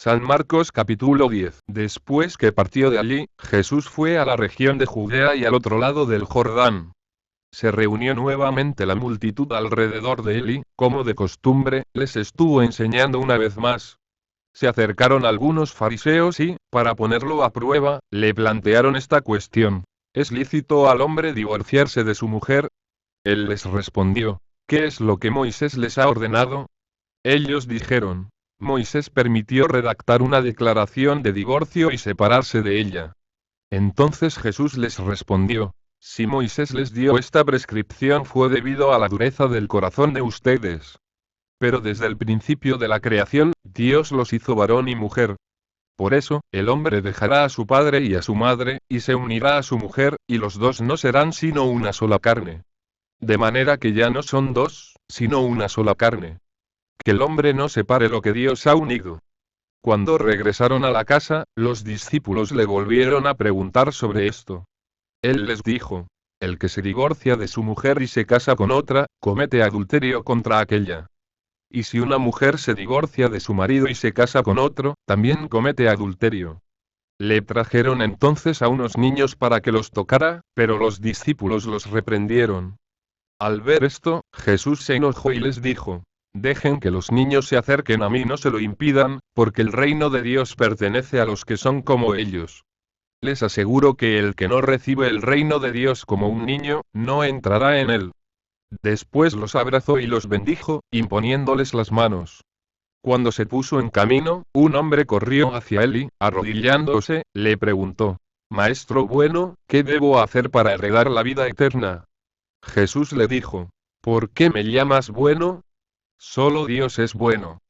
San Marcos capítulo 10. Después que partió de allí, Jesús fue a la región de Judea y al otro lado del Jordán. Se reunió nuevamente la multitud alrededor de él y, como de costumbre, les estuvo enseñando una vez más. Se acercaron algunos fariseos y, para ponerlo a prueba, le plantearon esta cuestión: ¿es lícito al hombre divorciarse de su mujer? Él les respondió: ¿qué es lo que Moisés les ha ordenado? Ellos dijeron: Moisés permitió redactar una declaración de divorcio y separarse de ella. Entonces Jesús les respondió: si Moisés les dio esta prescripción fue debido a la dureza del corazón de ustedes. Pero desde el principio de la creación, Dios los hizo varón y mujer. Por eso, el hombre dejará a su padre y a su madre, y se unirá a su mujer, y los dos no serán sino una sola carne. De manera que ya no son dos, sino una sola carne. Que el hombre no separe lo que Dios ha unido. Cuando regresaron a la casa, los discípulos le volvieron a preguntar sobre esto. Él les dijo: el que se divorcia de su mujer y se casa con otra, comete adulterio contra aquella. Y si una mujer se divorcia de su marido y se casa con otro, también comete adulterio. Le trajeron entonces a unos niños para que los tocara, pero los discípulos los reprendieron. Al ver esto, Jesús se enojó y les dijo: dejen que los niños se acerquen a mí, no se lo impidan, porque el reino de Dios pertenece a los que son como ellos. Les aseguro que el que no recibe el reino de Dios como un niño, no entrará en él. Después los abrazó y los bendijo, imponiéndoles las manos. Cuando se puso en camino, un hombre corrió hacia él y, arrodillándose, le preguntó: Maestro bueno, ¿qué debo hacer para heredar la vida eterna? Jesús le dijo: ¿por qué me llamas bueno? Solo Dios es bueno.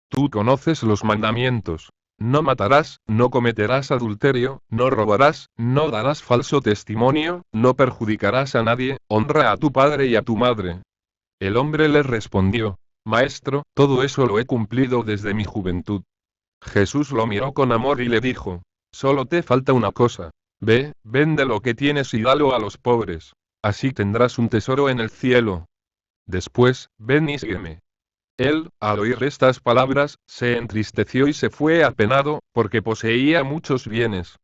Tú conoces los mandamientos: no matarás, no cometerás adulterio, no robarás, no darás falso testimonio, no perjudicarás a nadie, honra a tu padre y a tu madre. El hombre le respondió: Maestro, todo eso lo he cumplido desde mi juventud. Jesús lo miró con amor y le dijo: solo te falta una cosa. Ve, vende lo que tienes y dalo a los pobres. Así tendrás un tesoro en el cielo. Después, ven y sígueme. Él, al oír estas palabras, se entristeció y se fue apenado, porque poseía muchos bienes.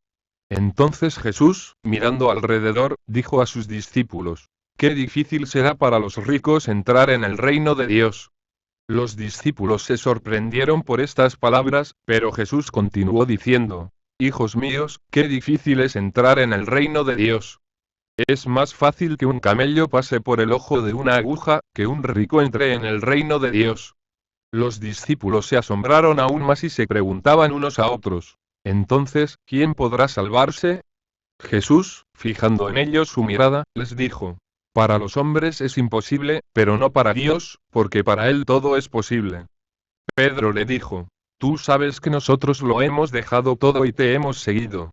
Entonces Jesús, mirando alrededor, dijo a sus discípulos: qué difícil será para los ricos entrar en el reino de Dios. Los discípulos se sorprendieron por estas palabras, pero Jesús continuó diciendo: hijos míos, qué difícil es entrar en el reino de Dios. Es más fácil que un camello pase por el ojo de una aguja, que un rico entre en el reino de Dios. Los discípulos se asombraron aún más y se preguntaban unos a otros: entonces, ¿quién podrá salvarse? Jesús, fijando en ellos su mirada, les dijo: para los hombres es imposible, pero no para Dios, porque para Él todo es posible. Pedro le dijo: tú sabes que nosotros lo hemos dejado todo y te hemos seguido.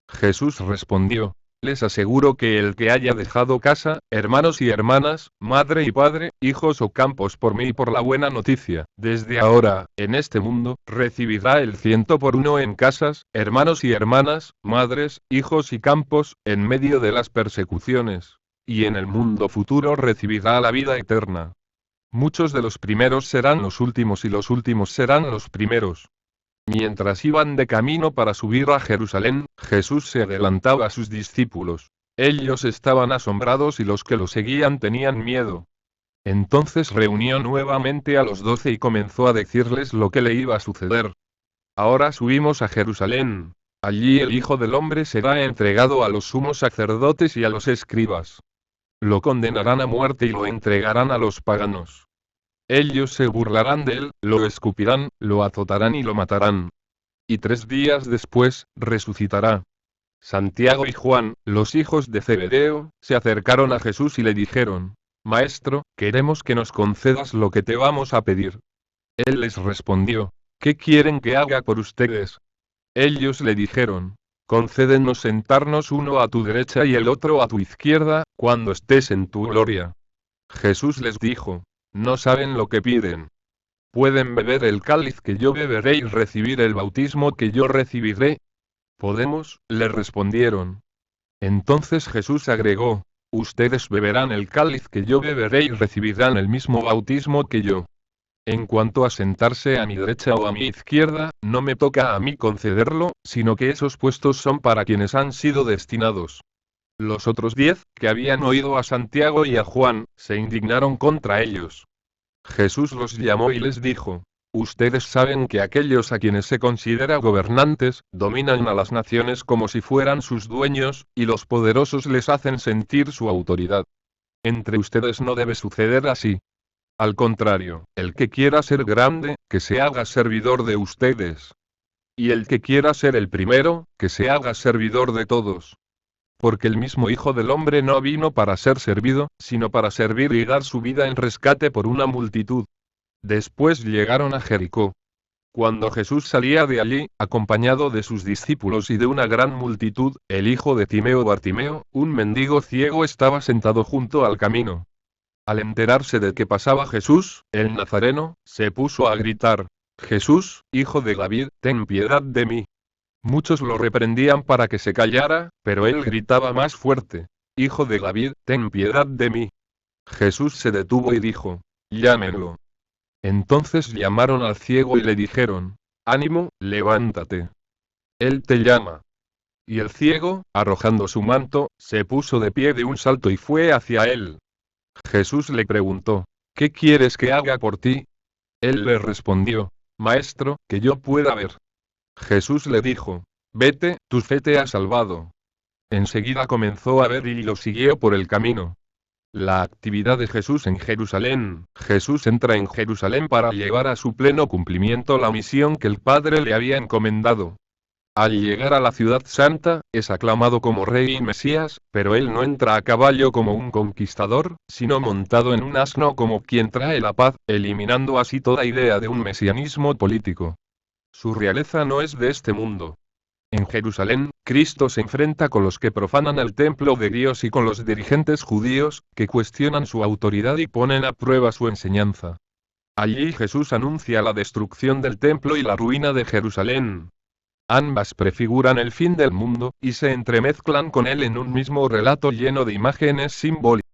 Jesús respondió: les aseguro que el que haya dejado casa, hermanos y hermanas, madre y padre, hijos o campos por mí y por la buena noticia, desde ahora, en este mundo, recibirá el 100 por 1 en casas, hermanos y hermanas, madres, hijos y campos, en medio de las persecuciones. Y en el mundo futuro recibirá la vida eterna. Muchos de los primeros serán los últimos y los últimos serán los primeros. Mientras iban de camino para subir a Jerusalén, Jesús se adelantaba a sus discípulos. Ellos estaban asombrados y los que lo seguían tenían miedo. Entonces reunió nuevamente a los 12 y comenzó a decirles lo que le iba a suceder. Ahora subimos a Jerusalén. Allí el Hijo del Hombre será entregado a los sumos sacerdotes y a los escribas. Lo condenarán a muerte y lo entregarán a los paganos. Ellos se burlarán de él, lo escupirán, lo azotarán y lo matarán. Y 3 días después, resucitará. Santiago y Juan, los hijos de Zebedeo, se acercaron a Jesús y le dijeron: Maestro, queremos que nos concedas lo que te vamos a pedir. Él les respondió: ¿qué quieren que haga por ustedes? Ellos le dijeron: concédenos sentarnos uno a tu derecha y el otro a tu izquierda, cuando estés en tu gloria. Jesús les dijo: no saben lo que piden. ¿Pueden beber el cáliz que yo beberé y recibir el bautismo que yo recibiré? Podemos, le respondieron. Entonces Jesús agregó: ustedes beberán el cáliz que yo beberé y recibirán el mismo bautismo que yo. En cuanto a sentarse a mi derecha o a mi izquierda, no me toca a mí concederlo, sino que esos puestos son para quienes han sido destinados. Los otros 10, que habían oído a Santiago y a Juan, se indignaron contra ellos. Jesús los llamó y les dijo: Ustedes saben que aquellos a quienes se considera gobernantes, dominan a las naciones como si fueran sus dueños, y los poderosos les hacen sentir su autoridad. Entre ustedes no debe suceder así. Al contrario, el que quiera ser grande, que se haga servidor de ustedes. Y el que quiera ser el primero, que se haga servidor de todos. Porque el mismo Hijo del Hombre no vino para ser servido, sino para servir y dar su vida en rescate por una multitud. Después llegaron a Jericó. Cuando Jesús salía de allí, acompañado de sus discípulos y de una gran multitud, el hijo de Timeo Bartimeo, un mendigo ciego, estaba sentado junto al camino. Al enterarse de que pasaba Jesús, el Nazareno, se puso a gritar: Jesús, hijo de David, ten piedad de mí. Muchos lo reprendían para que se callara, pero él gritaba más fuerte: Hijo de David, ten piedad de mí. Jesús se detuvo y dijo: Llámenlo. Entonces llamaron al ciego y le dijeron: Ánimo, levántate. Él te llama. Y el ciego, arrojando su manto, se puso de pie de un salto y fue hacia él. Jesús le preguntó: ¿Qué quieres que haga por ti? Él le respondió: Maestro, que yo pueda ver. Jesús le dijo: Vete, tu fe te ha salvado. Enseguida comenzó a ver y lo siguió por el camino. La actividad de Jesús en Jerusalén. Jesús entra en Jerusalén para llevar a su pleno cumplimiento la misión que el Padre le había encomendado. Al llegar a la ciudad santa, es aclamado como rey y Mesías, pero él no entra a caballo como un conquistador, sino montado en un asno como quien trae la paz, eliminando así toda idea de un mesianismo político. Su realeza no es de este mundo. En Jerusalén, Cristo se enfrenta con los que profanan el templo de Dios y con los dirigentes judíos, que cuestionan su autoridad y ponen a prueba su enseñanza. Allí Jesús anuncia la destrucción del templo y la ruina de Jerusalén. Ambas prefiguran el fin del mundo, y se entremezclan con él en un mismo relato lleno de imágenes simbólicas.